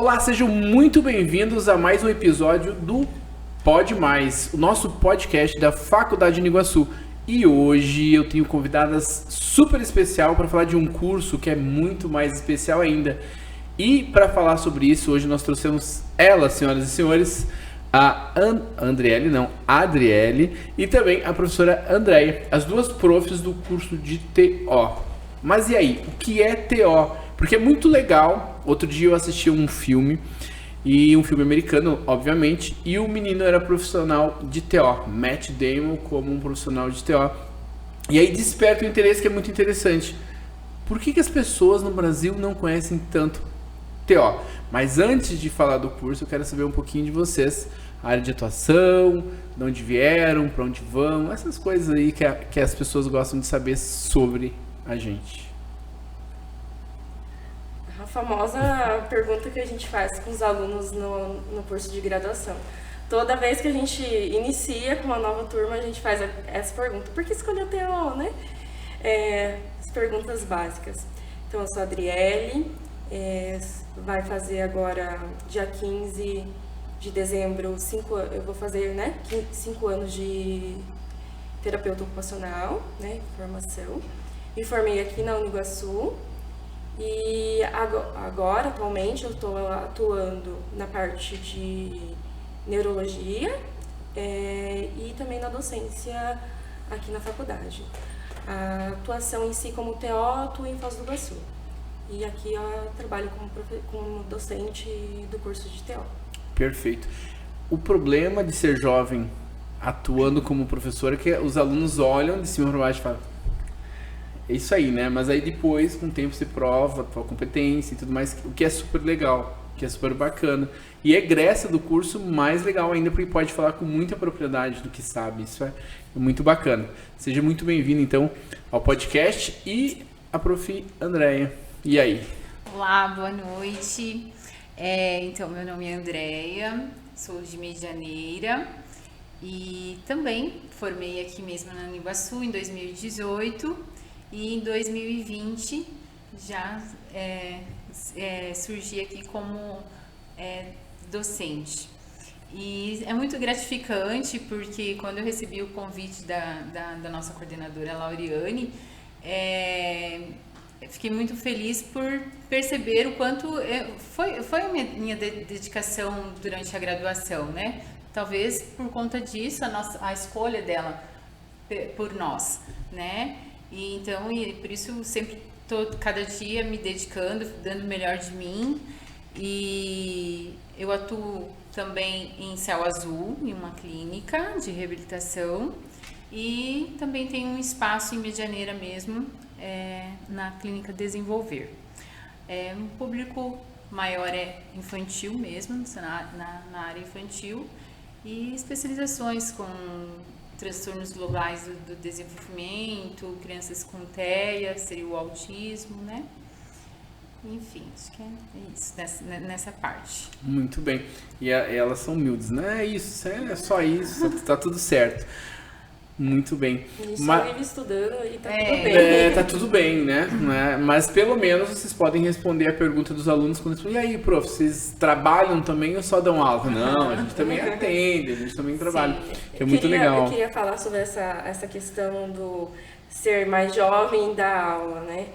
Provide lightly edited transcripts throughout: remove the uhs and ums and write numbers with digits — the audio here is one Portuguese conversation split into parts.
Olá, sejam muito bem-vindos a mais um episódio do Pode Mais, o nosso podcast da Faculdade de Iguaçu. E hoje eu tenho convidadas super especial para falar de um curso que é muito mais especial ainda. E para falar sobre isso, hoje nós trouxemos ela, senhoras e senhores, a Adriele e também a professora Andréia, as duas profs do curso de TO. Mas e aí, o que é TO? Porque é muito legal. Outro dia eu assisti um filme, e um filme americano, obviamente, e o menino era profissional de TO, Matt Damon como um profissional de TO. E aí desperta um interesse que é muito interessante. Por que as pessoas no Brasil não conhecem tanto TO? Mas antes de falar do curso, eu quero saber um pouquinho de vocês. A área de atuação, de onde vieram, para onde vão, essas coisas aí que as pessoas gostam de saber sobre a gente. A famosa pergunta que a gente faz com os alunos no curso de graduação. Toda vez que a gente inicia com uma nova turma, a gente faz essa pergunta. Por que escolheu TO, né? As perguntas básicas. Então, eu sou a Adriele, vai fazer agora, dia 15 de dezembro, eu vou fazer, 5 anos de terapeuta ocupacional, formação. Me formei aqui na Uniguaçu. E agora, atualmente, eu estou atuando na parte de neurologia e também na docência aqui na faculdade. A atuação em si como TO, atuo em Foz do Iguaçu. E aqui eu trabalho como docente do curso de TO. Perfeito. O problema de ser jovem atuando como professor é que os alunos olham de cima para baixo e falam: é isso aí, né? Mas aí depois, com o tempo, você prova a tua competência e tudo mais, o que é super legal, o que é super bacana. E egressa do curso mais legal ainda, porque pode falar com muita propriedade do que sabe. Isso é muito bacana. Seja muito bem-vindo, então, ao podcast e a prof. Andréia. E aí? Olá, boa noite. Então, meu nome é Andréia, sou de Medianeira e também formei aqui mesmo na Uniguaçu em 2018. E em 2020 já surgi aqui como docente. E é muito gratificante porque quando eu recebi o convite da nossa coordenadora Lauriane, fiquei muito feliz por perceber o quanto foi a minha dedicação durante a graduação, né? Talvez por conta disso, a escolha dela por nós, né? E então, por isso eu sempre estou cada dia me dedicando, dando o melhor de mim. E eu atuo também em Céu Azul, em uma clínica de reabilitação. E também tenho um espaço em Medianeira mesmo, na clínica Desenvolver. Um público maior é infantil mesmo, na área infantil. E especializações com transtornos globais do desenvolvimento, crianças com TEA, seria o autismo, né? Enfim, acho que é isso, nessa parte. Muito bem. E elas são humildes, né? É isso, é só isso, tá tudo certo. Muito bem. Isso vive estudando e tá tudo bem. Tá tudo bem, né? Mas pelo menos vocês podem responder a pergunta dos alunos quando eles falam: e aí, prof, vocês trabalham também ou só dão aula? Não, a gente também atende, a gente também trabalha. Que é muito legal. Eu queria falar sobre essa questão do ser mais jovem e dar aula, né?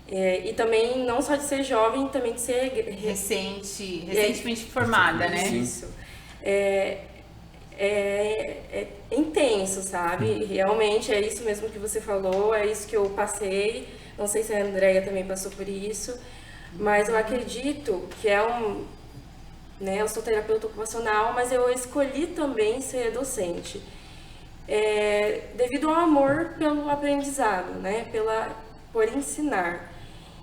E também, não só de ser jovem, também de ser recentemente formada, né? Isso. É intenso, sabe? Realmente é isso mesmo que você falou, é isso que eu passei. Não sei se a Andréia também passou por isso, mas eu acredito que eu sou terapeuta ocupacional, mas eu escolhi também ser docente. Devido ao amor pelo aprendizado, né? Por ensinar.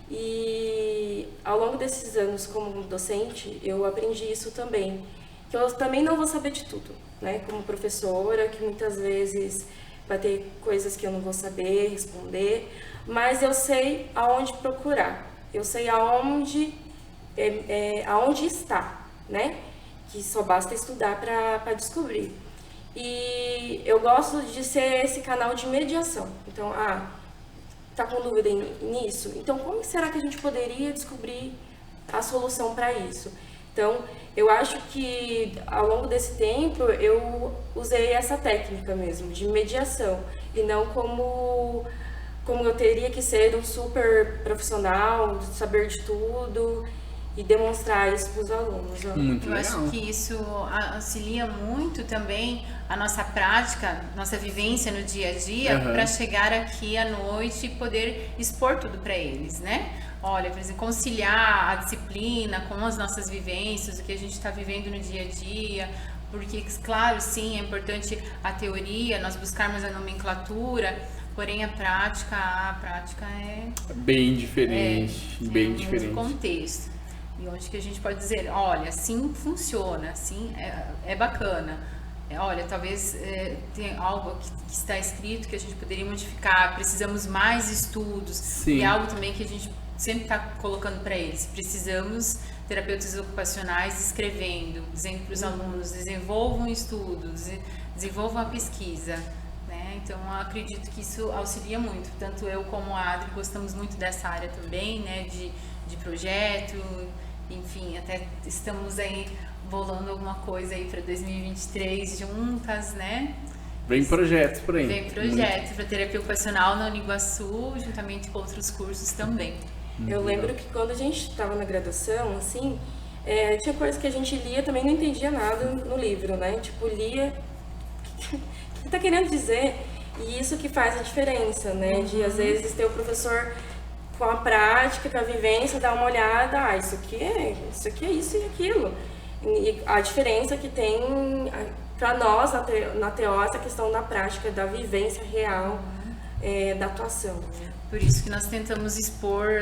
E ao longo desses anos como docente, eu aprendi isso também. Que eu também não vou saber de tudo, né? Como professora, que muitas vezes vai ter coisas que eu não vou saber responder, mas eu sei aonde procurar, eu sei aonde está, né? Que só basta estudar para descobrir. E eu gosto de ser esse canal de mediação. Então, tá com dúvida nisso? Então, como será que a gente poderia descobrir a solução para isso? Então, eu acho que ao longo desse tempo eu usei essa técnica mesmo, de mediação, e não como eu teria que ser um super profissional, saber de tudo e demonstrar isso para os alunos. Muito Eu legal. acho que isso auxilia muito também a nossa prática, nossa vivência no dia a dia, para chegar aqui à noite e poder expor tudo para eles, né? Olha, por exemplo, conciliar a disciplina com as nossas vivências, o que a gente está vivendo no dia a dia, porque, claro, sim, é importante a teoria, nós buscarmos a nomenclatura, porém a prática é Bem diferente, bem um diferente. outro contexto. E onde que a gente pode dizer, olha, assim funciona, assim é bacana. Olha, talvez tenha algo que está escrito que a gente poderia modificar, precisamos mais estudos. Sim. E algo também que a gente sempre está colocando para eles. Precisamos, terapeutas ocupacionais, escrevendo, dizendo para os alunos, desenvolvam estudos, desenvolvam a pesquisa. Né? Então, eu acredito que isso auxilia muito. Tanto eu como a Adri gostamos muito dessa área também, né? de projeto, enfim, até estamos aí bolando alguma coisa aí para 2023 juntas, né? Vem projetos por aí. Vem projetos para terapia ocupacional na Uniguaçu, juntamente com outros cursos também. Eu lembro que quando a gente estava na graduação, assim, tinha coisas que a gente lia também não entendia nada no livro, né? Tipo, lia o que tá querendo dizer, e isso que faz a diferença, né? De às vezes ter o professor com a prática, com a vivência, dar uma olhada, isso aqui é isso e aquilo. E a diferença que tem para nós na TO, essa questão da prática, da vivência real, da atuação. Né? Por isso que nós tentamos expor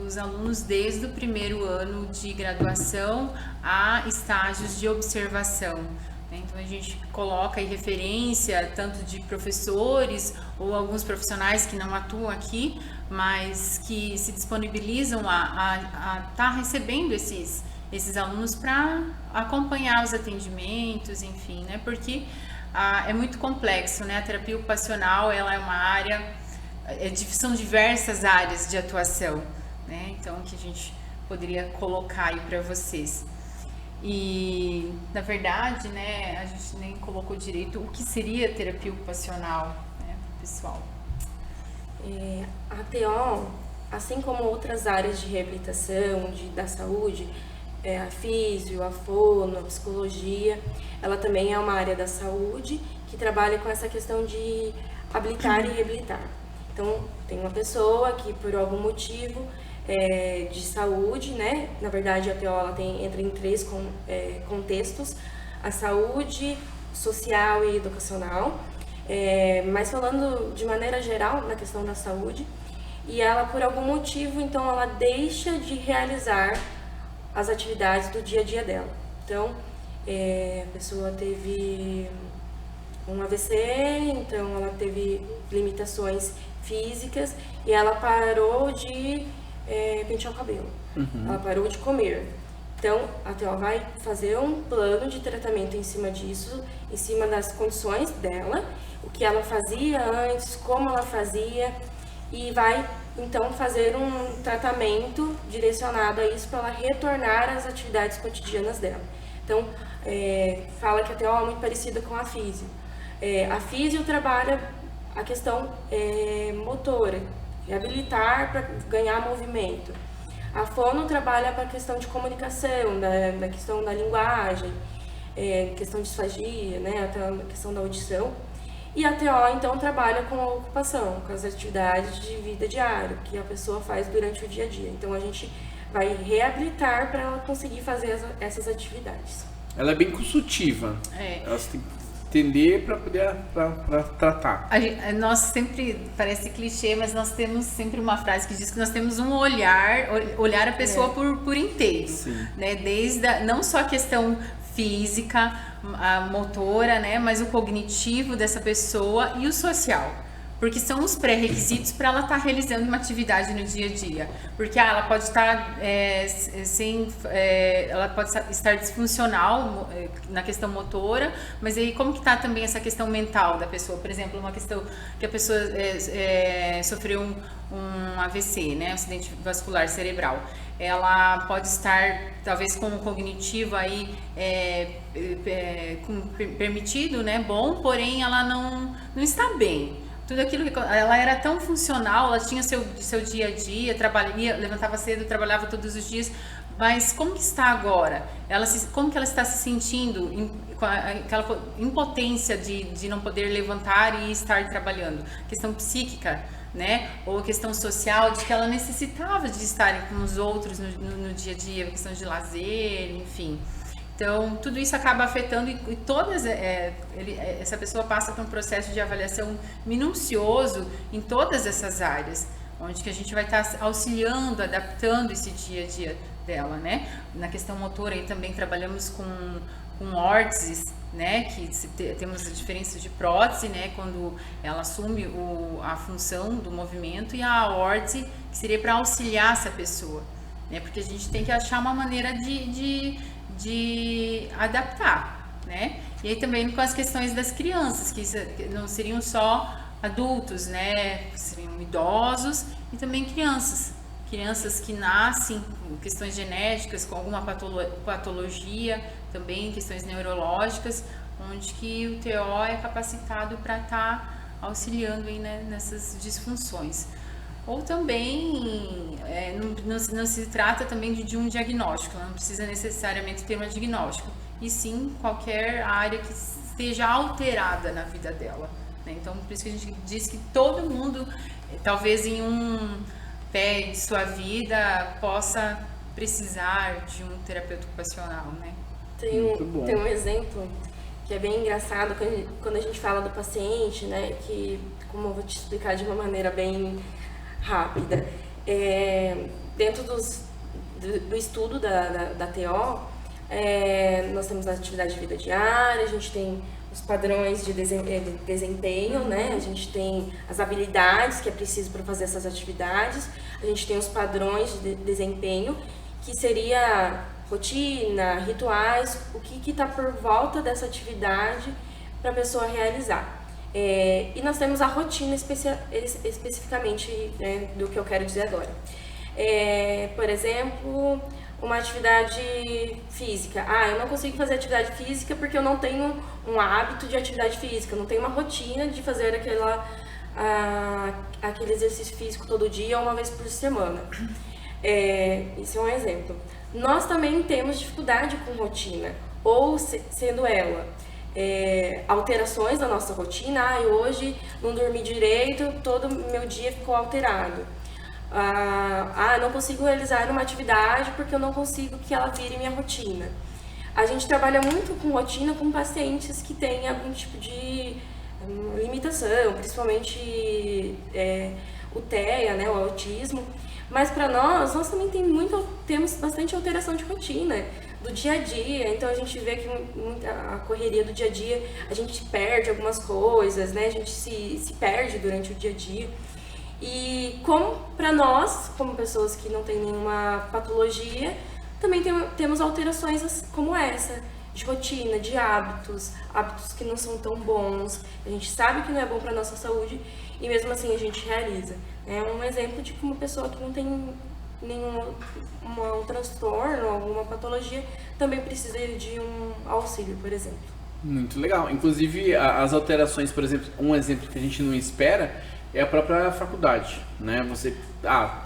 os alunos desde o primeiro ano de graduação a estágios de observação. Então a gente coloca aí referência tanto de professores ou alguns profissionais que não atuam aqui, mas que se disponibilizam a estar recebendo esses alunos para acompanhar os atendimentos, enfim, né? Porque é muito complexo, né? A terapia ocupacional, ela é uma área, são diversas áreas de atuação, né? Então, que a gente poderia colocar aí para vocês. E, na verdade, né, a gente nem colocou direito o que seria terapia ocupacional, né, pessoal. A TO, assim como outras áreas de reabilitação, da saúde, a físio, a fono, a psicologia, ela também é uma área da saúde que trabalha com essa questão de habilitar e reabilitar. Então, tem uma pessoa que, por algum motivo de saúde, né? Na verdade, a TO ela entra em 3 contextos: a saúde, social e educacional. Mas falando de maneira geral na questão da saúde, e ela, por algum motivo, então, ela deixa de realizar as atividades do dia a dia dela. Então, a pessoa teve um AVC, então ela teve limitações físicas e ela parou de pentear o cabelo, ela parou de comer. Então, a TO vai fazer um plano de tratamento em cima disso, em cima das condições dela, o que ela fazia antes, como ela fazia, e vai, então, fazer um tratamento direcionado a isso para ela retornar às atividades cotidianas dela. Então, fala que a TO é muito parecida com a físio. A físio trabalha a questão motora, reabilitar para ganhar movimento. A fono trabalha para a questão de comunicação, da questão da linguagem, questão de disfagia, né, até a questão da audição. E a TO, então, trabalha com a ocupação, com as atividades de vida diária, que a pessoa faz durante o dia a dia. Então, a gente vai reabilitar para ela conseguir fazer essas atividades. Ela é bem consultiva. Ela tem que entender para poder pra tratar. Nós sempre, parece clichê, mas nós temos sempre uma frase que diz que nós temos um olhar a pessoa por inteiro. Sim. Né? Desde não só a questão física, a motora, né? Mas o cognitivo dessa pessoa e o social. porque são os pré-requisitos para ela estar realizando uma atividade no dia a dia. Porque ela pode estar ela pode estar disfuncional na questão motora, mas aí como que está também essa questão mental da pessoa? Por exemplo, uma questão que a pessoa sofreu um AVC, né, acidente vascular cerebral. Ela pode estar talvez com o cognitivo aí permitido, né, bom, porém ela não está bem. Tudo aquilo que ela era tão funcional, ela tinha seu dia a dia, levantava cedo, trabalhava todos os dias, mas como que está agora? Como que ela está se sentindo com aquela impotência de não poder levantar e estar trabalhando? Questão psíquica, né? Ou questão social, de que ela necessitava de estar com os outros no dia a dia, questão de lazer, enfim. Então, tudo isso acaba afetando e essa pessoa passa por um processo de avaliação minucioso em todas essas áreas, onde que a gente vai estar auxiliando, adaptando esse dia a dia dela, né? Na questão motora, aí também trabalhamos com órteses, né? Que temos a diferença de prótese, né? Quando ela assume a função do movimento, e a órtese, que seria para auxiliar essa pessoa, né? Porque a gente tem que achar uma maneira de adaptar, né? E aí também com as questões das crianças, que não seriam só adultos, né? Seriam idosos e também crianças que nascem com questões genéticas, com alguma patologia, também questões neurológicas, onde que o TO é capacitado para estar auxiliando aí, né, nessas disfunções. Ou também, não se trata também de um diagnóstico, não precisa necessariamente ter um diagnóstico, e sim qualquer área que esteja alterada na vida dela, né? Então, por isso que a gente diz que todo mundo, talvez em um pé de sua vida, possa precisar de um terapeuta ocupacional, né? Tem um exemplo que é bem engraçado quando a gente fala do paciente, né? Que, como eu vou te explicar de uma maneira bem rápida, dentro do estudo da TO, nós temos a atividade de vida diária, a gente tem os padrões de desempenho, né? A gente tem as habilidades que é preciso para fazer essas atividades, a gente tem os padrões de desempenho, que seria rotina, rituais, o que está por volta dessa atividade para a pessoa realizar. E nós temos a rotina especificamente, né, do que eu quero dizer agora. Por exemplo, uma atividade física. Eu não consigo fazer atividade física porque eu não tenho um hábito de atividade física, eu não tenho uma rotina de fazer aquele exercício físico todo dia ou uma vez por semana. Isso é um exemplo. Nós também temos dificuldade com rotina, ou sendo ela alterações da nossa rotina. Hoje não dormi direito, todo meu dia ficou alterado. Não consigo realizar uma atividade porque eu não consigo que ela vire minha rotina. A gente trabalha muito com rotina com pacientes que têm algum tipo de limitação, principalmente o TEA, né, o autismo. Mas para nós também temos bastante alteração de rotina do dia a dia, então a gente vê que a correria do dia a dia, a gente perde algumas coisas, né? A gente se perde durante o dia a dia. E como para nós, como pessoas que não têm nenhuma patologia, também temos alterações como essa, de rotina, de hábitos que não são tão bons, a gente sabe que não é bom para nossa saúde e mesmo assim a gente realiza. É um exemplo de que uma pessoa que não tem nenhum transtorno, alguma patologia, também precisa de um auxílio, por exemplo. Muito legal. Inclusive, as alterações, por exemplo, um exemplo que a gente não espera é a própria faculdade, né? Você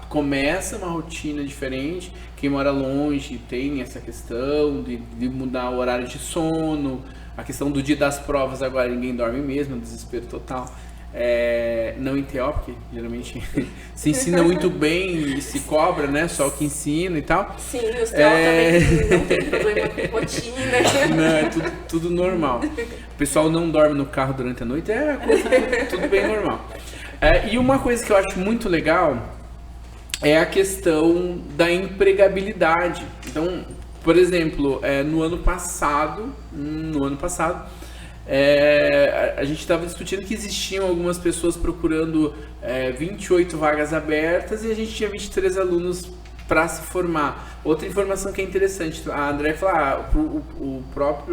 começa uma rotina diferente, quem mora longe tem essa questão de mudar o horário de sono, a questão do dia das provas, agora ninguém dorme mesmo, desespero total. Não em TO, porque geralmente se ensina muito bem e se cobra, né? Só o que ensina e tal. Sim, os TO também não tem problema com rotina. Não, é tudo normal. O pessoal não dorme no carro durante a noite, tudo bem normal. E uma coisa que eu acho muito legal é a questão da empregabilidade. Então, por exemplo, no ano passado, a gente estava discutindo que existiam algumas pessoas procurando 28 vagas abertas e a gente tinha 23 alunos para se formar. Outra informação que é interessante, a André falou,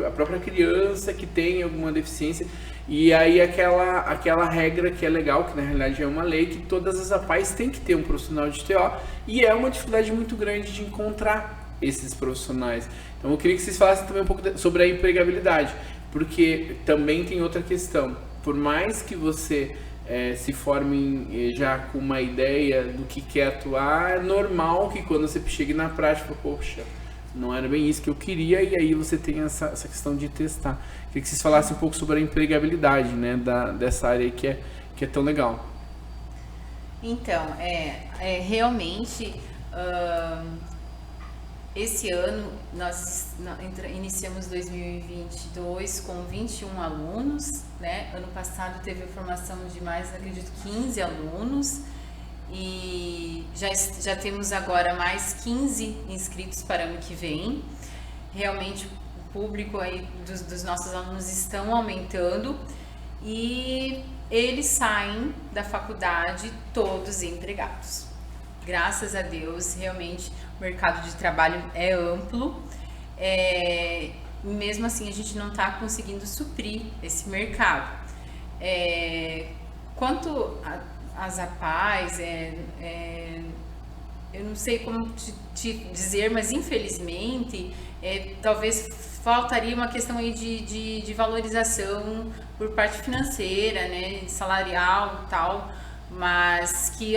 a própria criança que tem alguma deficiência, e aí aquela regra que é legal, que na realidade é uma lei, que todas as APAES têm que ter um profissional de TO, e é uma dificuldade muito grande de encontrar esses profissionais. Então eu queria que vocês falassem também um pouco sobre a empregabilidade, porque também tem outra questão. Por mais que você se forme já com uma ideia do que quer atuar, é normal que quando você chegue na prática, poxa, não era bem isso que eu queria, e aí você tem essa questão de testar. Queria que vocês falassem um pouco sobre a empregabilidade, né, dessa área aí que é tão legal. Então, realmente, esse ano nós iniciamos 2022 com 21 alunos, né? Ano passado teve a formação de mais, acredito, 15 alunos, e já temos agora mais 15 inscritos para ano que vem. Realmente o público aí dos nossos alunos estão aumentando e eles saem da faculdade todos empregados. Graças a Deus, realmente o mercado de trabalho é amplo, mesmo assim a gente não está conseguindo suprir esse mercado. Quanto às APAES, eu não sei como te dizer, mas infelizmente talvez faltaria uma questão aí de valorização por parte financeira, né, salarial e tal, mas que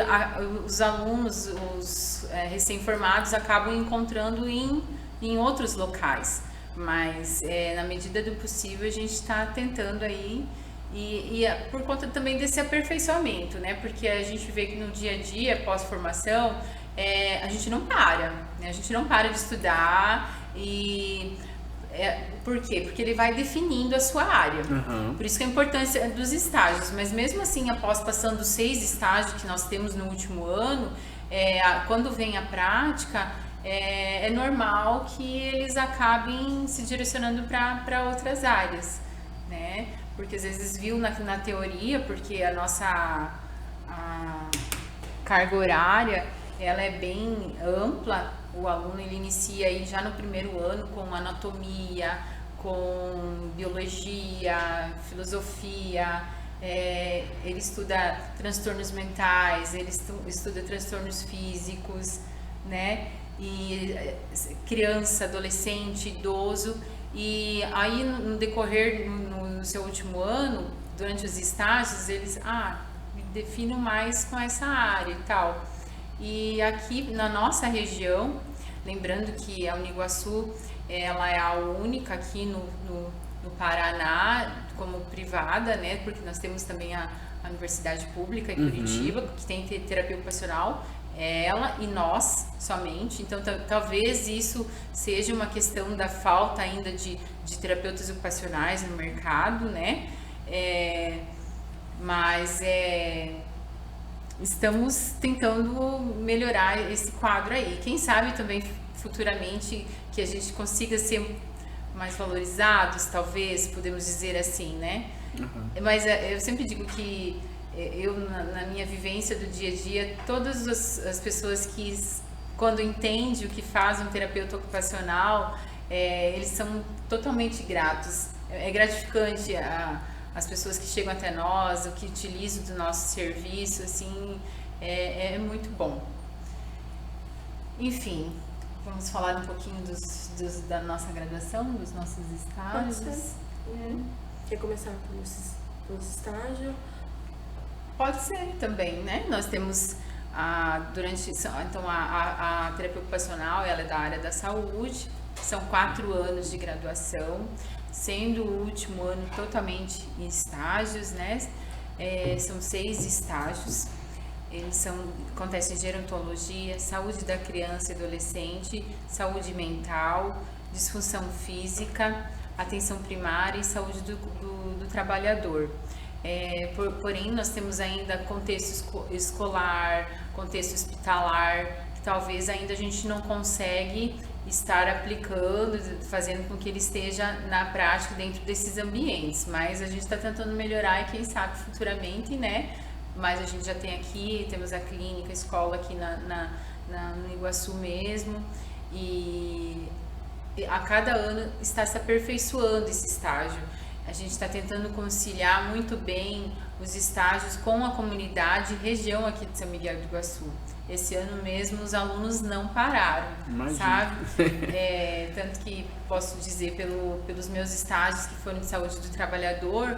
os alunos, os recém-formados acabam encontrando em outros locais, mas na medida do possível a gente está tentando aí, e por conta também desse aperfeiçoamento, né, porque a gente vê que no dia a dia, pós-formação, a gente não para, né, a gente não para de estudar, e por quê? Porque ele vai definindo a sua área. Uhum. Por isso que a importância dos estágios. Mas mesmo assim, após passando 6 estágios que nós temos no último ano, quando vem a prática, é normal que eles acabem se direcionando para outras áreas, né? Porque às vezes viu na teoria, porque a nossa carga horária ela é bem ampla. O aluno ele inicia aí já no primeiro ano com anatomia, com biologia, filosofia, ele estuda transtornos mentais, ele estuda transtornos físicos, né? E criança, adolescente, idoso, e aí no decorrer no seu último ano, durante os estágios, eles me defino mais com essa área e tal. E aqui na nossa região, lembrando que a Uniguaçu ela é a única aqui no Paraná como privada, né? Porque nós temos também a Universidade Pública em Curitiba, que tem terapia ocupacional, ela e nós somente. Então talvez isso seja uma questão da falta ainda de terapeutas ocupacionais no mercado, né? Mas estamos tentando melhorar esse quadro aí. Quem sabe também futuramente que a gente consiga ser mais valorizados, talvez, podemos dizer assim, né? Uhum. Mas eu sempre digo que eu, na minha vivência do dia a dia, todas as pessoas que, quando entendem o que faz um terapeuta ocupacional, eles são totalmente gratos. É gratificante as pessoas que chegam até nós, o que utilizam do nosso serviço, assim, é muito bom. Enfim, vamos falar um pouquinho da nossa graduação, dos nossos estágios. Quer começar pelos estágios? Pode ser também, né? Nós temos a terapia ocupacional, ela é da área da saúde, são 4 anos de graduação, sendo o último ano totalmente em estágios, né? São 6 estágios, eles acontecem em gerontologia, saúde da criança e adolescente, saúde mental, disfunção física, atenção primária e saúde do trabalhador. Porém, nós temos ainda contexto escolar, contexto hospitalar, que talvez ainda a gente não consegue estar aplicando, fazendo com que ele esteja na prática dentro desses ambientes. Mas a gente está tentando melhorar e quem sabe futuramente, né? Mas a gente já tem aqui, temos a clínica, a escola aqui no Iguaçu mesmo, e a cada ano está se aperfeiçoando esse estágio. A gente está tentando conciliar muito bem os estágios com a comunidade e região aqui de São Miguel do Iguaçu. Esse ano mesmo os alunos não pararam, Imagina. Sabe? Tanto que posso dizer pelos meus estágios que foram de saúde do trabalhador,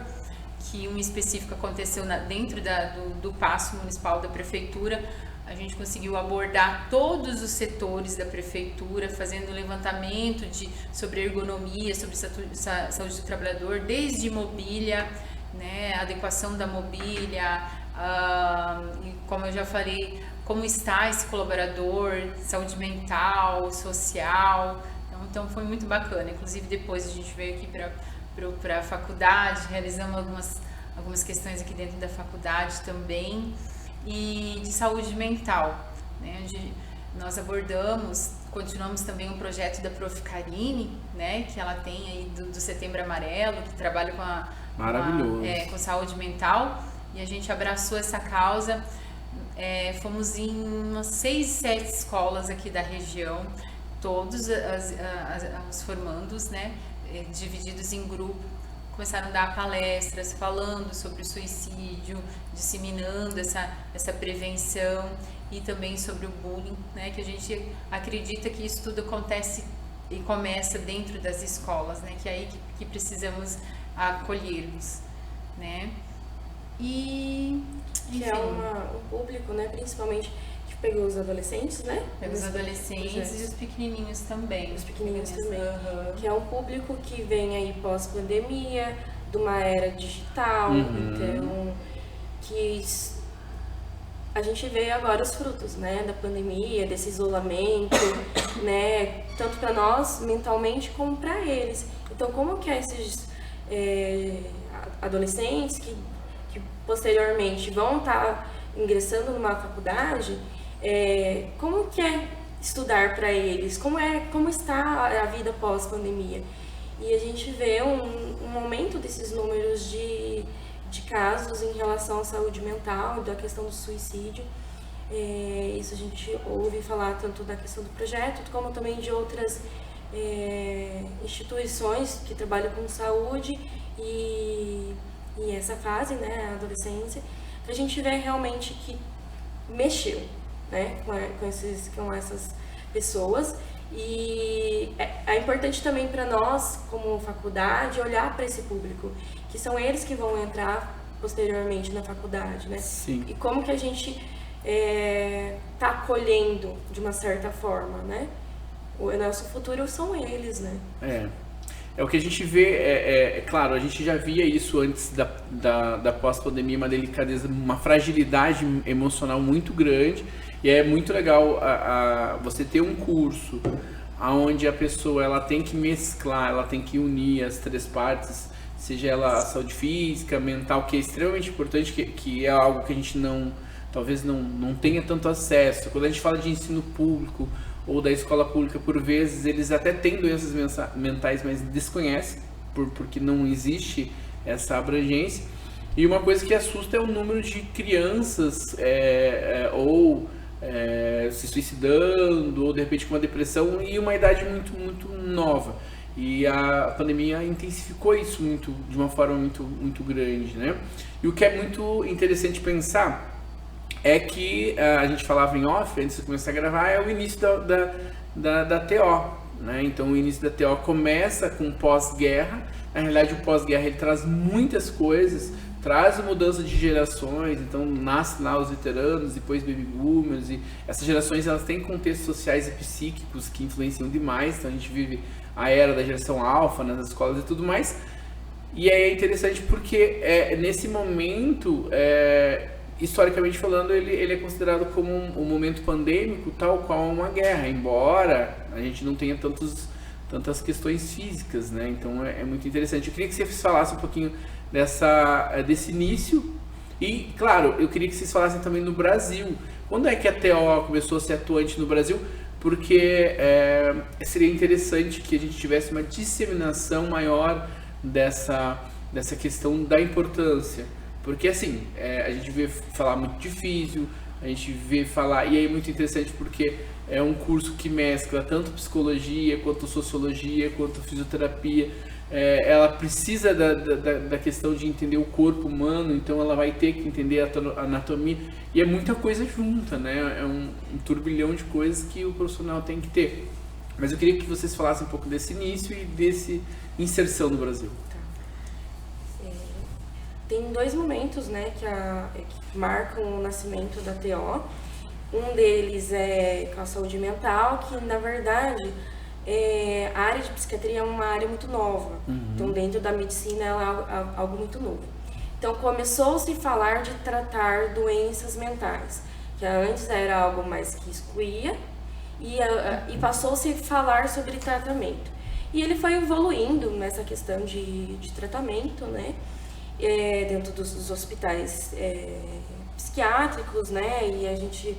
que um específico aconteceu dentro do Paço Municipal da Prefeitura. A gente conseguiu abordar todos os setores da Prefeitura, fazendo levantamento sobre ergonomia, sobre saúde do trabalhador, desde mobília, né, adequação da mobília, e como eu já falei, como está esse colaborador, saúde mental, social. Então foi muito bacana. Inclusive depois a gente veio aqui para a faculdade, realizamos algumas questões aqui dentro da faculdade também, e de saúde mental, né, onde nós continuamos também um projeto da Prof. Karine, né, que ela tem aí do Setembro Amarelo, que trabalha com saúde mental, e a gente abraçou essa causa. Fomos em umas 6, 7 escolas aqui da região, todos os formandos, né, divididos em grupo, começaram a dar palestras falando sobre o suicídio, disseminando essa prevenção, e também sobre o bullying, né, que a gente acredita que isso tudo acontece e começa dentro das escolas, né, que é aí que precisamos acolhermos, né, e enfim. Que é um público, né, principalmente, que pegou os adolescentes, né? Pegou os adolescentes e os pequenininhos também. Os pequenininhos também. Que é um público que vem aí pós-pandemia, de uma era digital, então, que a gente vê agora os frutos, né, da pandemia, desse isolamento, né, tanto para nós, mentalmente, como para eles. Então, como que esses adolescentes que posteriormente vão estar ingressando numa faculdade, como que é estudar para eles? Como está a vida pós-pandemia? E a gente vê um aumento desses números de casos em relação à saúde mental, da questão do suicídio. Isso a gente ouve falar tanto da questão do projeto, como também de outras instituições que trabalham com saúde e essa fase, né, a adolescência, a gente vê realmente que mexeu, né, com essas pessoas. E é importante também para nós, como faculdade, olhar para esse público, que são eles que vão entrar posteriormente na faculdade, né? Sim. E como que a gente tá acolhendo de uma certa forma, né? O nosso futuro são eles, né? É o que a gente vê, claro, a gente já via isso antes da pós-pandemia, uma delicadeza, uma fragilidade emocional muito grande, e é muito legal você ter um curso onde a pessoa ela tem que mesclar, ela tem que unir as três partes, seja ela a saúde física, mental, que é extremamente importante, que é algo que a gente talvez não tenha tanto acesso. Quando a gente fala de ensino público, ou da escola pública, por vezes, eles até têm doenças mentais, mas desconhecem, porque não existe essa abrangência. E uma coisa que assusta é o número de crianças se suicidando, ou de repente com uma depressão, e uma idade muito, muito nova. E a pandemia intensificou isso de uma forma muito, muito grande, né? E o que é muito interessante pensar é que a gente falava em off, antes de começar a gravar, é o início da TO, né? Então o início da TO começa com pós-guerra. Na realidade o pós-guerra ele traz muitas coisas, traz mudança de gerações, então nasce lá os veteranos, depois baby boomers, e essas gerações elas têm contextos sociais e psíquicos que influenciam demais, então a gente vive a era da geração alfa nas escolas e tudo mais. E é interessante porque nesse momento, historicamente falando, ele é considerado como um momento pandêmico, tal qual uma guerra, embora a gente não tenha tantas questões físicas, né? Então é muito interessante. Eu queria que vocês falassem um pouquinho desse início e, claro, eu queria que vocês falassem também no Brasil. Quando é que a TO começou a ser atuante no Brasil? porque seria interessante que a gente tivesse uma disseminação maior dessa questão da importância. Porque assim, a gente vê falar muito de físio, a gente vê falar, e aí é muito interessante porque é um curso que mescla tanto psicologia, quanto sociologia, quanto fisioterapia. Ela precisa da questão de entender o corpo humano, então ela vai ter que entender a anatomia, e é muita coisa junta, né? É um turbilhão de coisas que o profissional tem que ter. Mas eu queria que vocês falassem um pouco desse início e desse inserção no Brasil. Tem 2 momentos, né, que marcam o nascimento da TO. Um deles é com a saúde mental, que na verdade a área de psiquiatria é uma área muito nova. Então dentro da medicina ela é algo muito novo. Então começou-se a falar de tratar doenças mentais, que antes era algo mais que excluía, e passou-se a falar sobre tratamento. E ele foi evoluindo nessa questão de tratamento, né? Dentro dos hospitais psiquiátricos, né? E a gente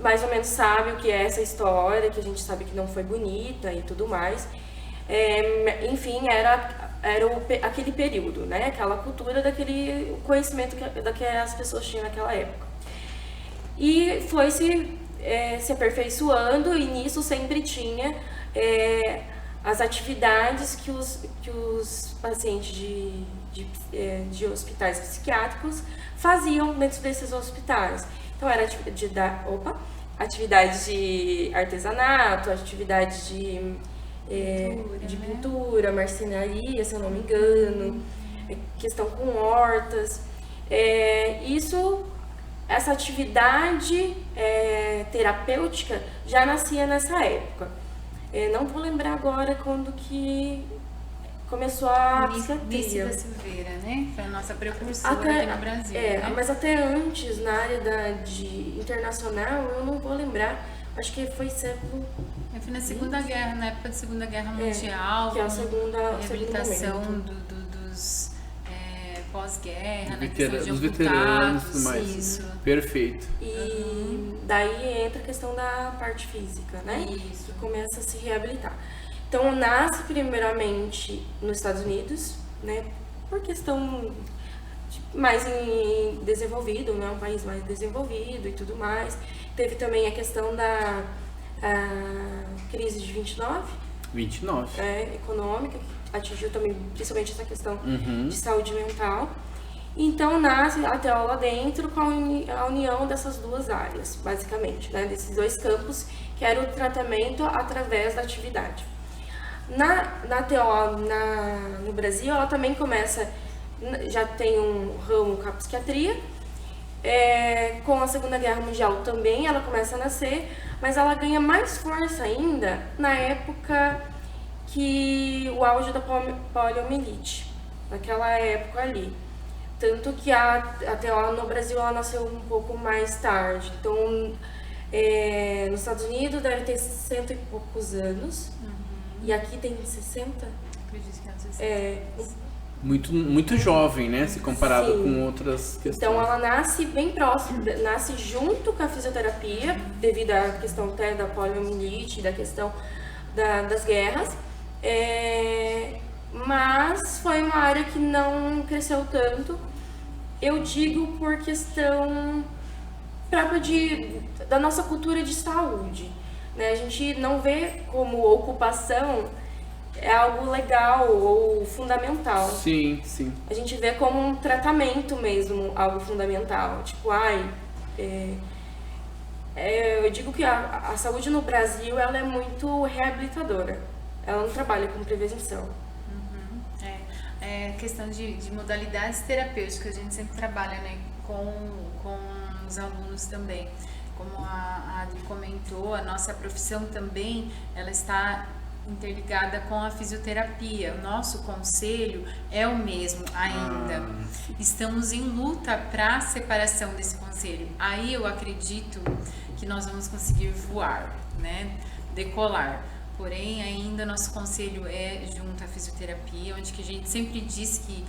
mais ou menos sabe o que é essa história, que a gente sabe que não foi bonita e tudo mais. Enfim, era aquele período, né? Aquela cultura, daquele conhecimento que as pessoas tinham naquela época. E foi se aperfeiçoando, e nisso sempre tinha as atividades que os pacientes de hospitais psiquiátricos faziam dentro desses hospitais. Então era atividade de artesanato, atividade de pintura, marcenaria, se eu não me engano, questão com hortas. Essa atividade terapêutica já nascia nessa época. Não vou lembrar agora quando que começou a psiquiatria. Nícia da Silveira, né? Foi a nossa precursora aqui no Brasil. Né? Mas até antes, na área de internacional, eu não vou lembrar. Acho que foi século... Foi na Segunda Guerra, na época da Segunda Guerra Mundial. Que é a reabilitação dos pós-guerra, na questão de dos veteranos e tudo mais. Isso. Perfeito. E daí entra a questão da parte física, né? Isso. Que começa a se reabilitar. Então, nasce primeiramente nos Estados Unidos, né? Por questão mais desenvolvido, né? Um país mais desenvolvido e tudo mais. Teve também a questão da crise de 29. Econômica, que atingiu também principalmente essa questão de saúde mental. Então nasce a TO lá dentro com a união dessas duas áreas, basicamente, né? Desses 2 campos, que era o tratamento através da atividade. Na TO no Brasil, ela também começa, já tem um ramo com a psiquiatria. Com a Segunda Guerra Mundial também ela começa a nascer, mas ela ganha mais força ainda na época que o auge da poliomielite, naquela época ali. Tanto que a TO no Brasil ela nasceu um pouco mais tarde. Então, nos Estados Unidos deve ter 100 e poucos anos, e aqui tem 60. Acredito que é 60. Muito jovem, né? Se comparado Sim. com outras questões. Então ela nasce bem próxima, nasce junto com a fisioterapia, devido à questão até da poliomielite, da questão das guerras. Mas foi uma área que não cresceu tanto. Eu digo por questão própria da nossa cultura de saúde, né? A gente não vê como ocupação algo legal ou fundamental. Sim, sim. A gente vê como um tratamento mesmo, algo fundamental. Tipo, eu digo que a saúde no Brasil ela é muito reabilitadora. Ela não trabalha com prevenção. Questão de modalidades terapêuticas, a gente sempre trabalha, né, com os alunos também. Como a Adri comentou, a nossa profissão também, ela está interligada com a fisioterapia. O nosso conselho é o mesmo ainda. Estamos em luta para a separação desse conselho. Aí eu acredito que nós vamos conseguir voar, né? Decolar. Porém, ainda nosso conselho é junto à fisioterapia, onde que a gente sempre diz que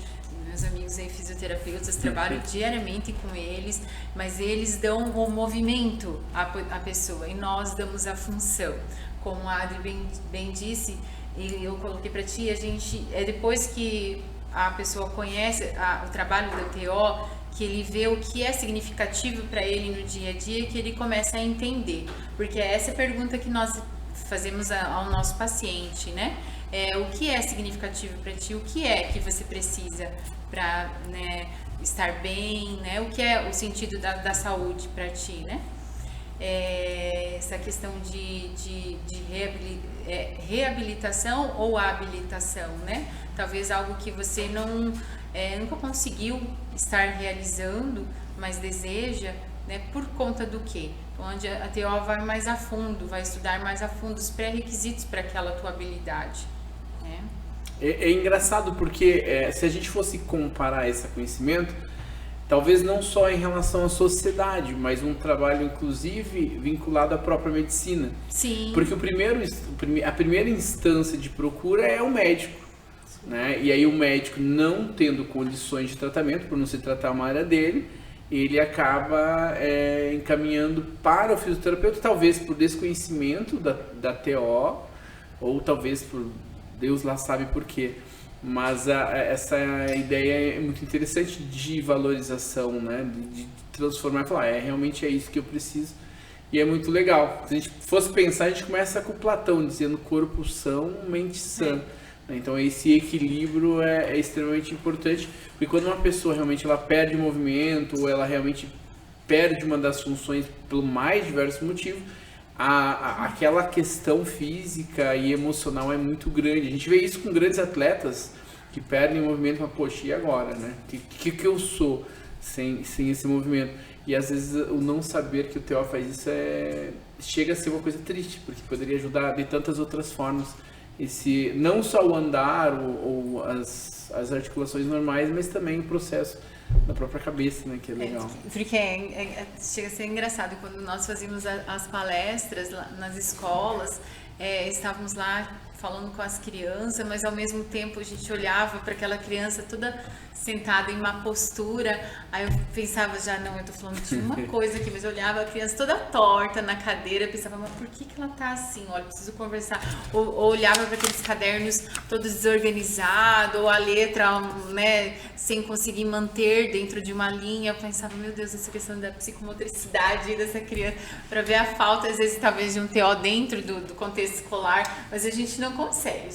Meus amigos aí, fisioterapeutas, trabalho diariamente com eles, mas eles dão o movimento à pessoa e nós damos a função. Como a Adri bem disse, e eu coloquei para ti, a gente, depois que a pessoa conhece o trabalho do TO, que ele vê o que é significativo para ele no dia a dia, que ele começa a entender. Porque essa é a pergunta que nós fazemos ao nosso paciente, né? O que é significativo para ti? O que é que você precisa para, né, estar bem, né? O que é o sentido da saúde para ti, né? Essa questão de reabilitação ou habilitação, né? Talvez algo que você nunca conseguiu estar realizando, mas deseja, né? Por conta do quê? Onde a TO vai mais a fundo, vai estudar mais a fundo os pré-requisitos para aquela tua habilidade, né? É engraçado porque se a gente fosse comparar esse conhecimento, talvez não só em relação à sociedade, mas um trabalho inclusive vinculado à própria medicina. Sim. Porque a primeira instância de procura é o médico, né? E aí o médico, não tendo condições de tratamento, por não se tratar uma área dele, ele acaba encaminhando para o fisioterapeuta, talvez por desconhecimento da TO, ou talvez por Deus lá sabe por quê. Mas essa ideia é muito interessante de valorização, né? De transformar e falar, realmente é isso que eu preciso. E é muito legal. Se a gente fosse pensar, a gente começa com Platão, dizendo corpo são, mente sã. Então esse equilíbrio é extremamente importante, porque quando uma pessoa realmente ela perde o movimento, ou ela realmente perde uma das funções pelo mais diversos motivos, aquela questão física e emocional é muito grande. A gente vê isso com grandes atletas que perdem o movimento e falam, poxa, e agora, né? O que eu sou sem esse movimento? E às vezes o não saber que o TO faz isso chega a ser uma coisa triste, porque poderia ajudar de tantas outras formas. Não só o andar ou as articulações normais, mas também o processo da própria cabeça, né, que é legal. Porque chega a ser engraçado, quando nós fazíamos as palestras nas escolas, estávamos lá falando com as crianças, mas ao mesmo tempo a gente olhava para aquela criança toda sentada em uma postura, aí eu pensava já, não, eu tô falando de uma coisa aqui, mas eu olhava a criança toda torta na cadeira, pensava, mas por que ela tá assim? Olha, preciso conversar. Ou olhava para aqueles cadernos todos desorganizados, ou a letra, né, sem conseguir manter dentro de uma linha, eu pensava, meu Deus, essa questão da psicomotricidade dessa criança, para ver a falta, às vezes, talvez, de um TO dentro do contexto escolar, mas a gente não consegue.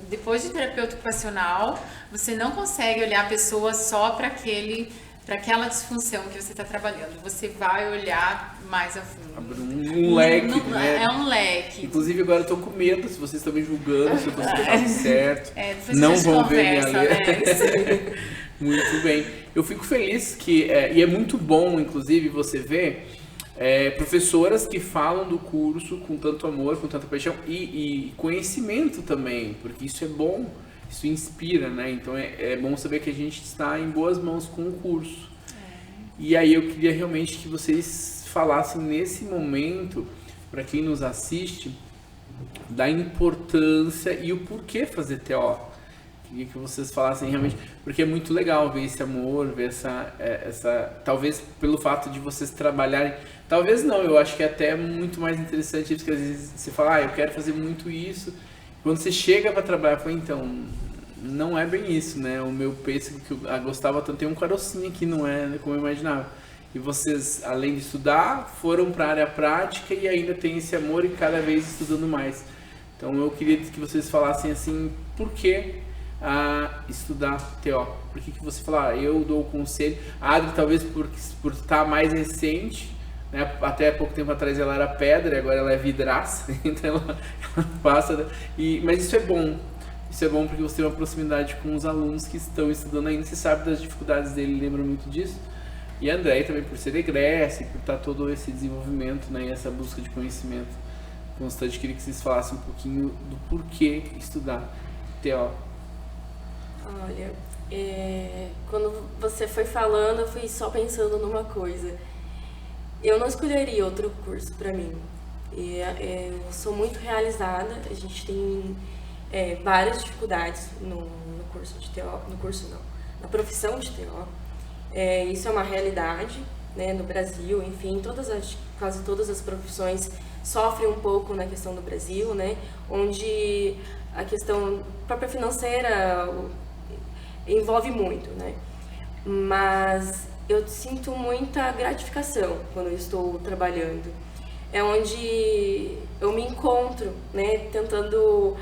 Depois de terapeuta ocupacional, você não consegue olhar a pessoa só para aquela disfunção que você está trabalhando. Você vai olhar mais a fundo. Abre um leque, né? É um leque. Inclusive, agora eu estou com medo, se vocês estão me julgando, se eu estou fazendo certo. Depois não a gente vão conversa, ver minha letra. Muito bem. Eu fico feliz e é muito bom, inclusive, você ver professoras que falam do curso com tanto amor, com tanta paixão e conhecimento também, porque isso é bom, isso inspira, né? Então é bom saber que a gente está em boas mãos com o curso. E aí eu queria realmente que vocês falassem nesse momento, para quem nos assiste, da importância e o porquê fazer TO. Queria que vocês falassem realmente, porque é muito legal ver esse amor, ver essa talvez pelo fato de vocês trabalharem, talvez não, eu acho que é até muito mais interessante, porque às vezes você fala, eu quero fazer muito isso, quando você chega para trabalhar, fala, então, não é bem isso, né, o meu pêssego que eu gostava tanto, tem um carocinho aqui, não é como eu imaginava, e vocês, além de estudar, foram para a área prática e ainda tem esse amor e cada vez estudando mais, então eu queria que vocês falassem assim, por que estudar TO? Por que você fala, eu dou o conselho? A Adri talvez por estar mais recente, né? Até pouco tempo atrás ela era pedra, agora ela é vidraça, então ela passa, mas isso é bom porque você tem uma proximidade com os alunos que estão estudando ainda, você sabe das dificuldades dele, lembra muito disso, e a Andréia também por ser egressa e por estar todo esse desenvolvimento, né? E essa busca de conhecimento constante. Queria que vocês falassem um pouquinho do porquê estudar TO. Olha, quando você foi falando, eu fui só pensando numa coisa. Eu não escolheria outro curso para mim. Eu sou muito realizada, a gente tem várias dificuldades no curso de TO, no curso não, na profissão de TO. Isso é uma realidade, né, no Brasil, enfim, quase todas as profissões sofrem um pouco na questão do Brasil, né, onde a questão própria financeira envolve muito, né, mas eu sinto muita gratificação quando eu estou trabalhando. É onde eu me encontro, né, tentando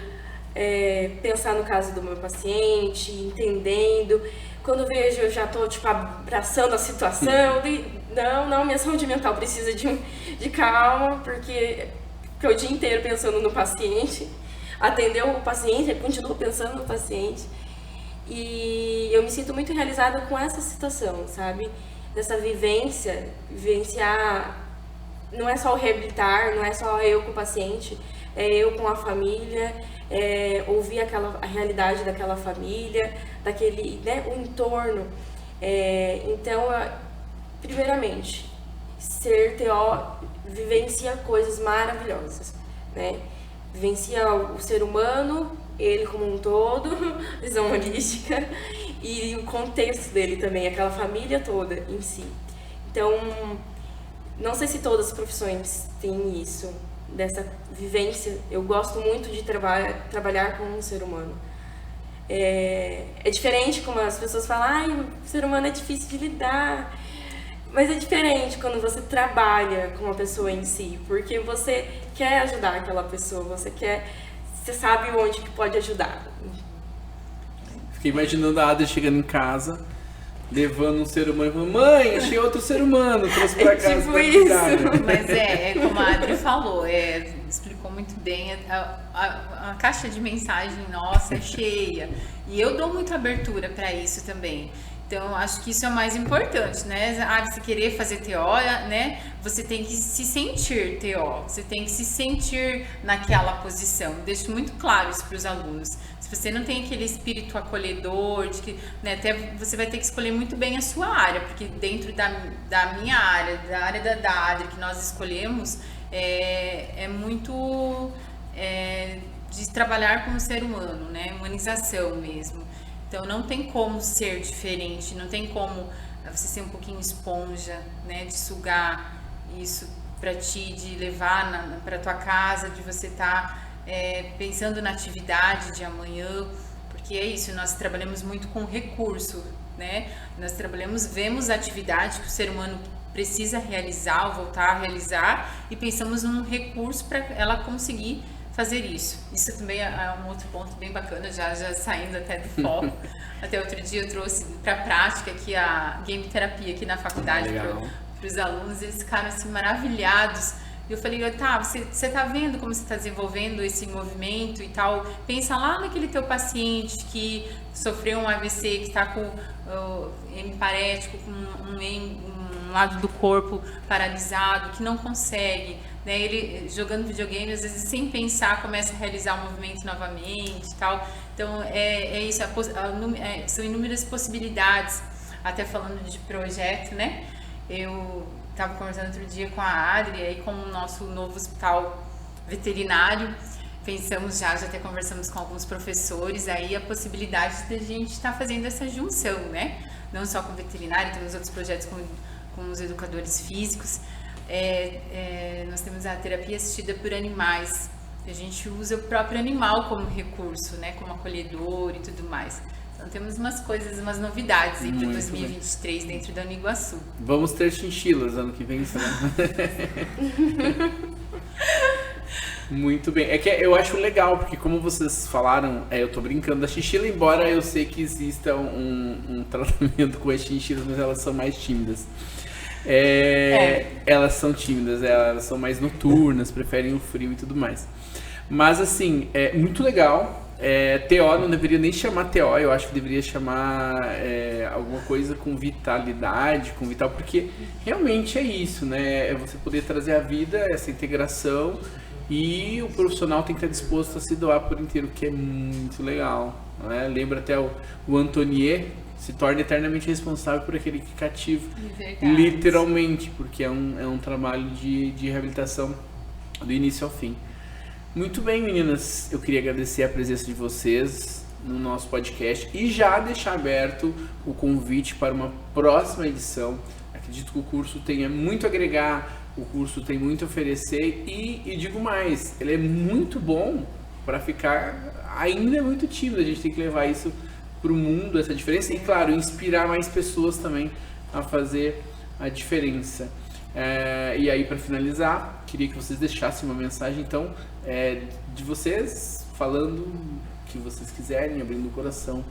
pensar no caso do meu paciente, entendendo. Quando vejo, eu já estou tipo, abraçando a situação. Não, minha saúde mental precisa de calma, porque o dia inteiro pensando no paciente, atender o paciente, eu continuo pensando no paciente. E eu me sinto muito realizada com essa situação, sabe? Dessa vivenciar, não é só o reabilitar, não é só eu com o paciente, é eu com a família, ouvir a realidade daquela família, daquele, né, o entorno. Então, primeiramente, ser TO vivencia coisas maravilhosas, né? Vivencia o ser humano, ele como um todo, visão holística, e o contexto dele também, aquela família toda em si. Então, não sei se todas as profissões têm isso, dessa vivência. Eu gosto muito de trabalhar com um ser humano. É diferente como as pessoas falam, o ser humano é difícil de lidar. Mas é diferente quando você trabalha com a pessoa em si, porque você quer ajudar aquela pessoa, você sabe onde que pode ajudar. Fiquei imaginando a Adri chegando em casa, levando um ser humano e falando, mãe, achei outro ser humano, trouxe pra casa. Tipo isso. Mas como a Adri falou, explicou muito bem, a caixa de mensagem nossa é cheia. E eu dou muita abertura para isso também. Então, acho que isso é o mais importante, né? Se querer fazer TO, né? Você tem que se sentir TO, você tem que se sentir naquela posição. Deixo muito claro isso para os alunos. Se você não tem aquele espírito acolhedor, de que, né, até você vai ter que escolher muito bem a sua área, porque dentro da minha área, da área da Adri que nós escolhemos, é muito de trabalhar com o ser humano, né? Humanização mesmo. Então não tem como ser diferente, não tem como você ser um pouquinho esponja, né, de sugar isso para ti, de levar para tua casa, de você estar pensando na atividade de amanhã, porque é isso, nós trabalhamos muito com recurso, né? Nós vemos a atividade que o ser humano precisa realizar ou voltar a realizar e pensamos num recurso para ela conseguir fazer isso. Isso também é um outro ponto bem bacana, já saindo até do foco. Até outro dia eu trouxe para a prática aqui a game terapia aqui na faculdade para os alunos, eles ficaram assim maravilhados. Eu falei, você tá vendo como você está desenvolvendo esse movimento e tal? Pensa lá naquele teu paciente que sofreu um AVC, que está com hemiparético, com um lado do corpo paralisado, que não consegue, né? Ele jogando videogame, às vezes sem pensar, começa a realizar o movimento novamente e tal. Então, isso, são inúmeras possibilidades. Até falando de projeto, né? Eu estava conversando outro dia com a Adri, aí com o nosso novo hospital veterinário, pensamos já até conversamos com alguns professores, aí a possibilidade de a gente estar fazendo essa junção, né? Não só com o veterinário, temos outros projetos com os educadores físicos. Nós temos a terapia assistida por animais, a gente usa o próprio animal como recurso, né? Como acolhedor e tudo mais. Então temos umas novidades aí para 2023 dentro da Uniguaçu. Vamos ter chinchilas ano que vem, será? Muito bem. É que eu acho legal, porque como vocês falaram, eu tô brincando da chinchila, embora eu sei que exista um tratamento com as chinchilas, mas elas são mais tímidas. Elas são tímidas, elas são mais noturnas, preferem o frio e tudo mais. Mas assim, é muito legal. TO não deveria nem chamar TO, eu acho que deveria chamar alguma coisa com vitalidade, com vital, porque realmente é isso, né? É você poder trazer à vida essa integração e o profissional tem que estar disposto a se doar por inteiro, que é muito legal, né? Lembra até o Antonier se torna eternamente responsável por aquele que cativa, literalmente, porque é um trabalho de reabilitação do início ao fim. Muito bem, meninas, eu queria agradecer a presença de vocês, no nosso podcast e já deixar aberto o convite para uma próxima edição. Acredito que o curso tenha muito a agregar, o curso tem muito a oferecer e digo mais, ele é muito bom para ficar ainda muito tímido. A gente tem que levar isso para o mundo, essa diferença, e claro, inspirar mais pessoas também a fazer a diferença. E aí, para finalizar, queria que vocês deixassem uma mensagem então de vocês, falando o que vocês quiserem, abrindo o coração,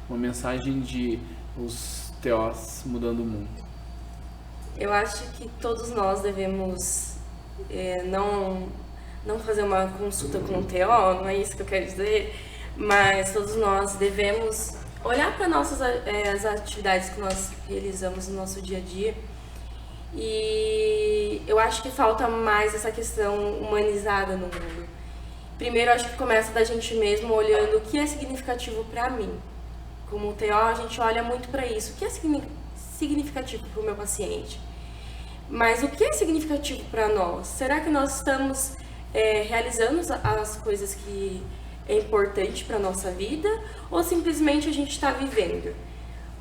uma mensagem de os TOs mudando o mundo. Eu acho que todos nós devemos não fazer uma consulta com o TO, não é isso que eu quero dizer, mas todos nós devemos olhar para as atividades que nós realizamos no nosso dia a dia. E eu acho que falta mais essa questão humanizada no mundo. Primeiro, acho que começa da gente mesmo olhando o que é significativo para mim. Como TO, a gente olha muito para isso. O que é significativo para o meu paciente? Mas o que é significativo para nós? Será que nós estamos realizando as coisas que é importante para a nossa vida? Ou simplesmente a gente está vivendo?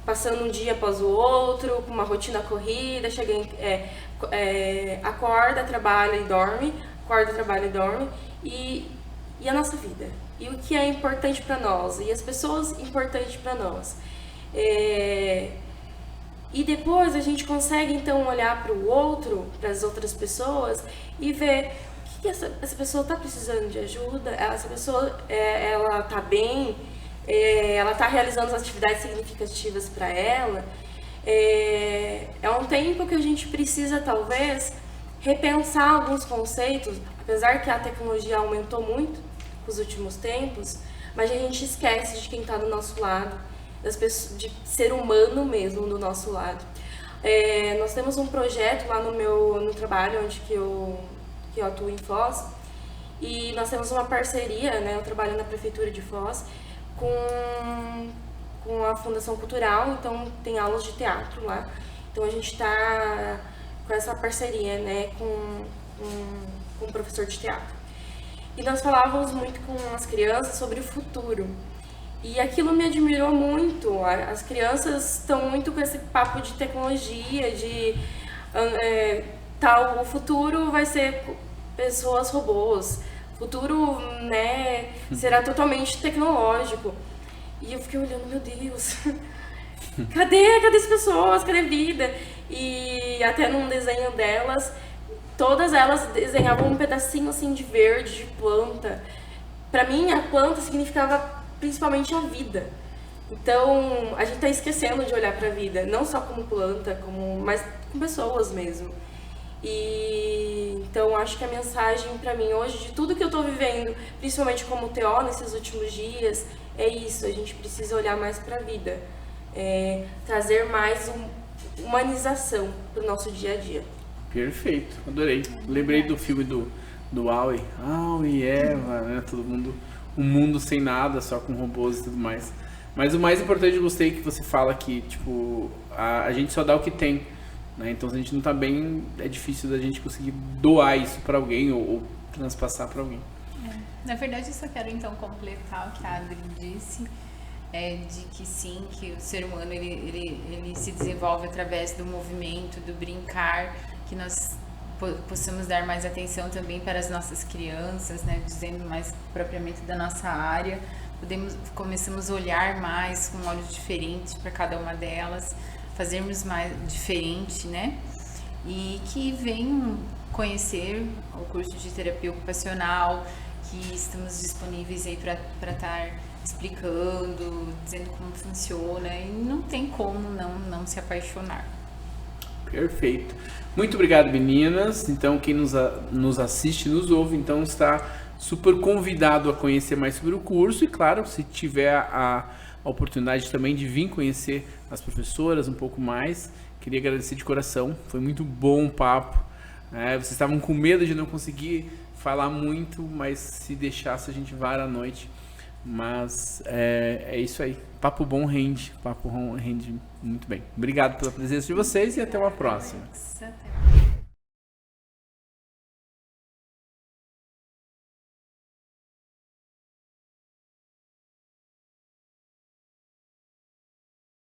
Passando um dia após o outro, com uma rotina corrida, acorda, trabalha e dorme, acorda, trabalha e dorme, e a nossa vida? E o que é importante para nós? E as pessoas importantes para nós? E depois a gente consegue então olhar para o outro, para as outras pessoas, e ver o que essa pessoa está precisando de ajuda, essa pessoa ela está bem, ela está realizando as atividades significativas para ela. É um tempo que a gente precisa talvez repensar alguns conceitos, apesar que a tecnologia aumentou muito nos últimos tempos, mas a gente esquece de quem está do nosso lado, das pessoas, de ser humano mesmo do nosso lado. Nós temos um projeto lá no trabalho onde que eu atuo em Foz, e nós temos uma parceria, né? Eu trabalho na prefeitura de Foz com a Fundação Cultural, então tem aulas de teatro lá. Então a gente está com essa parceria, né, com um professor de teatro. E nós falávamos muito com as crianças sobre o futuro. E aquilo me admirou muito. As crianças estão muito com esse papo de tecnologia, o futuro vai ser pessoas robôs, o futuro, né, será totalmente tecnológico. E eu fiquei olhando, meu Deus, cadê as pessoas, cadê a vida? E até num desenho delas, todas elas desenhavam um pedacinho assim de verde, de planta. Pra mim, a planta significava principalmente a vida. Então, a gente tá esquecendo de olhar pra vida, não só como planta, mas com pessoas mesmo. E então, acho que a mensagem pra mim hoje, de tudo que eu tô vivendo, principalmente como TO nesses últimos dias, é isso: a gente precisa olhar mais pra vida, trazer mais humanização pro nosso dia a dia. Perfeito, adorei. Lembrei do filme do Wall-E, e Eva, né? Todo mundo, um mundo sem nada, só com robôs e tudo mais. Mas o mais importante, eu gostei que você fala que, tipo, a gente só dá o que tem, né? Então, se a gente não tá bem, é difícil da gente conseguir doar isso para alguém ou transpassar para alguém. Na verdade, eu só quero então completar o que a Adri disse, de que sim, que o ser humano ele se desenvolve através do movimento, do brincar, que nós possamos dar mais atenção também para as nossas crianças, né, dizendo mais propriamente da nossa área, começamos a olhar mais com olhos diferentes para cada uma delas, fazermos mais diferente, né, e que venham conhecer o curso de terapia ocupacional, que estamos disponíveis aí para estar explicando, dizendo como funciona, e não tem como não se apaixonar. Perfeito. Muito obrigado, meninas. Então, quem nos assiste, nos ouve, então está super convidado a conhecer mais sobre o curso. E claro, se tiver a oportunidade também de vir conhecer as professoras um pouco mais, queria agradecer de coração. Foi muito bom o papo. Vocês estavam com medo de não conseguir falar muito, mas se deixasse a gente vara a noite. Mas é isso aí. Papo bom rende muito bem. Obrigado pela presença de vocês e até uma próxima. Até.